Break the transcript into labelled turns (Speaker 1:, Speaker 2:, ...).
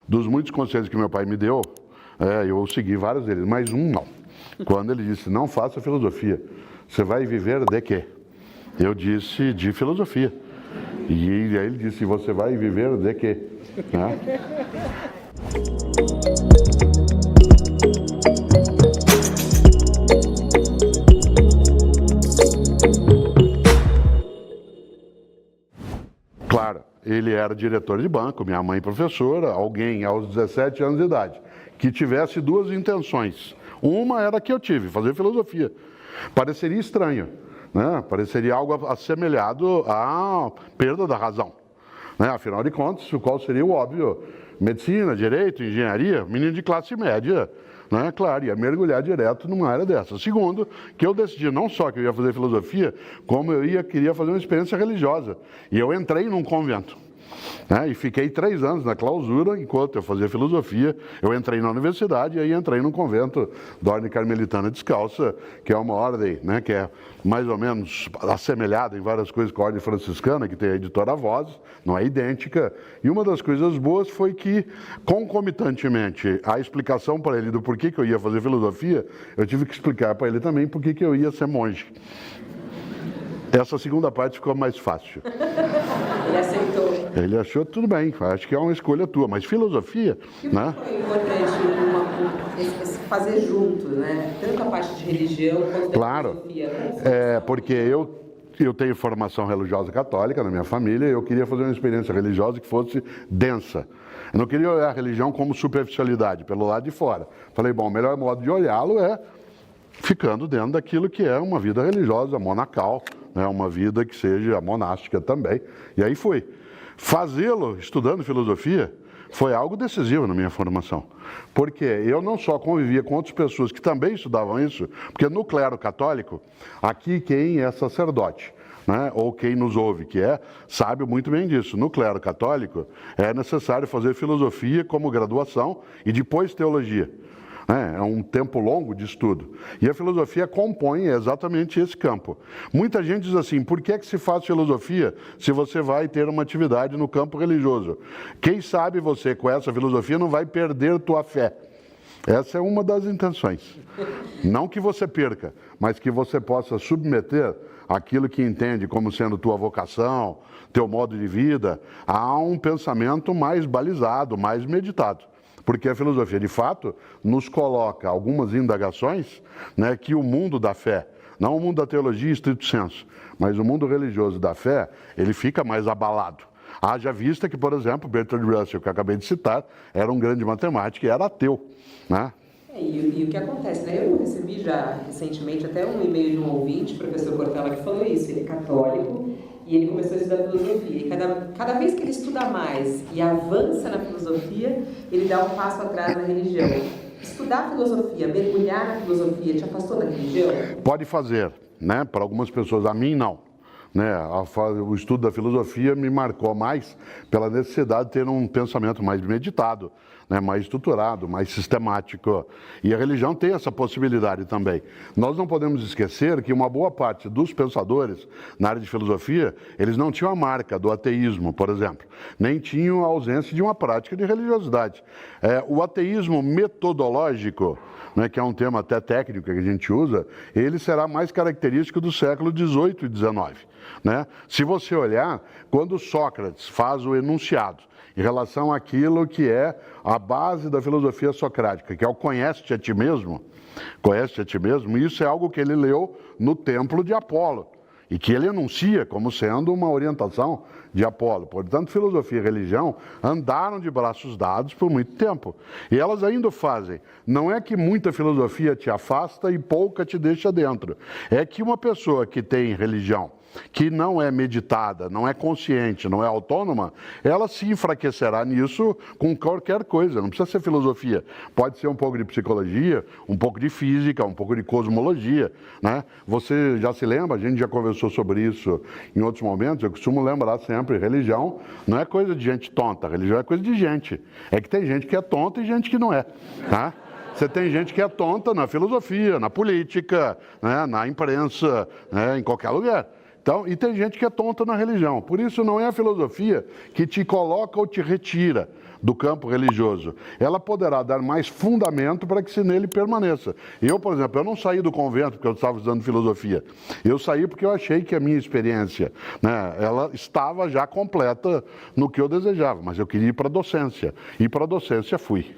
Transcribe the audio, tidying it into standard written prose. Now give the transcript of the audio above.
Speaker 1: Dos muitos conselhos que meu pai me deu, eu segui vários deles, mas um não. Quando ele disse, não faça filosofia, você vai viver de quê? Eu disse, de filosofia. E aí ele disse, você vai viver de quê? Né? Claro, ele era diretor de banco, minha mãe professora, alguém aos 17 anos de idade, que tivesse duas intenções. Uma era que eu tive, fazer filosofia. Pareceria estranho, né? Pareceria algo assemelhado à perda da razão. Né? Afinal de contas, qual seria o óbvio? Medicina, direito, engenharia, menino de classe média. Né? Claro, ia mergulhar direto numa área dessa. Segundo, que eu decidi não só que eu ia fazer filosofia, como queria fazer uma experiência religiosa. E eu entrei num convento. Né? E fiquei 3 anos na clausura, enquanto eu fazia filosofia. Eu entrei na universidade e aí entrei num convento da Ordem Carmelitana Descalça, que é uma ordem, né, que é mais ou menos assemelhada em várias coisas com a Ordem Franciscana, que tem a editora Voz, não é idêntica. E uma das coisas boas foi que, concomitantemente, a explicação para ele do porquê que eu ia fazer filosofia, eu tive que explicar para ele também porquê que eu ia ser monge. Essa segunda parte ficou mais fácil.
Speaker 2: Ele aceitou.
Speaker 1: Ele achou tudo bem, acho que é uma escolha tua, mas filosofia, né?
Speaker 2: Foi importante fazer junto, né? Tanto a parte de religião quanto
Speaker 1: Claro,
Speaker 2: da filosofia.
Speaker 1: porque eu tenho formação religiosa católica na minha família e eu queria fazer uma experiência religiosa que fosse densa. Eu não queria olhar a religião como superficialidade, pelo lado de fora. Falei, bom, o melhor modo de olhá-lo é ficando dentro daquilo que é uma vida religiosa, monacal, né? Uma vida que seja monástica também. E aí fui. Fazê-lo estudando filosofia foi algo decisivo na minha formação. Porque eu não só convivia com outras pessoas que também estudavam isso, porque no clero católico, aqui quem é sacerdote, né, ou quem nos ouve, sabe muito bem disso. No clero católico é necessário fazer filosofia como graduação e depois teologia. É um tempo longo de estudo. E a filosofia compõe exatamente esse campo. Muita gente diz assim, por que se faz filosofia se você vai ter uma atividade no campo religioso? Quem sabe você, com essa filosofia, não vai perder tua fé. Essa é uma das intenções. Não que você perca, mas que você possa submeter aquilo que entende como sendo tua vocação, teu modo de vida, a um pensamento mais balizado, mais meditado. Porque a filosofia, de fato, nos coloca algumas indagações, né, que o mundo da fé, não o mundo da teologia estrito sensu, mas o mundo religioso da fé, ele fica mais abalado. Haja vista que, por exemplo, Bertrand Russell, que eu acabei de citar, era um grande matemático e era ateu. Né?
Speaker 2: E o que acontece, né? Eu recebi já recentemente até um e-mail de um ouvinte, professor Cortella, que falou isso. Ele é católico e ele começou a estudar filosofia. E cada vez que ele estuda mais e avança na filosofia, ele dá um passo atrás na religião. Estudar filosofia, mergulhar na filosofia, te afastou da religião?
Speaker 1: Pode fazer, né? Para algumas pessoas, a mim não. Né? O estudo da filosofia me marcou mais pela necessidade de ter um pensamento mais meditado, né? Mais estruturado, mais sistemático. E a religião tem essa possibilidade também. Nós não podemos esquecer que uma boa parte dos pensadores na área de filosofia, eles não tinham a marca do ateísmo, por exemplo, nem tinham a ausência de uma prática de religiosidade. O ateísmo metodológico, né, que é um termo até técnico que a gente usa, ele será mais característico do século XVIII e XIX. Né? Se você olhar, quando Sócrates faz o enunciado em relação àquilo que é a base da filosofia socrática, que é o conhece-te a ti mesmo, isso é algo que ele leu no templo de Apolo, e que ele enuncia como sendo uma orientação de Apolo. Portanto, filosofia e religião andaram de braços dados por muito tempo. E elas ainda o fazem. Não é que muita filosofia te afasta e pouca te deixa dentro. É que uma pessoa que tem religião, que não é meditada, não é consciente, não é autônoma, ela se enfraquecerá nisso com qualquer coisa. Não precisa ser filosofia. Pode ser um pouco de psicologia, um pouco de física, um pouco de cosmologia. Né? Você já se lembra, a gente já conversou sobre isso em outros momentos, eu costumo lembrar sempre, religião não é coisa de gente tonta, religião é coisa de gente. É que tem gente que é tonta e gente que não é. Tá? Você tem gente que é tonta na filosofia, na política, né, na imprensa, né, em qualquer lugar. Então, e tem gente que é tonta na religião. Por isso não é a filosofia que te coloca ou te retira do campo religioso. Ela poderá dar mais fundamento para que se nele permaneça. Eu, por exemplo, eu não saí do convento porque eu estava estudando filosofia. Eu saí porque eu achei que a minha experiência, né, ela estava já completa no que eu desejava, mas eu queria ir para a docência. E para a docência fui.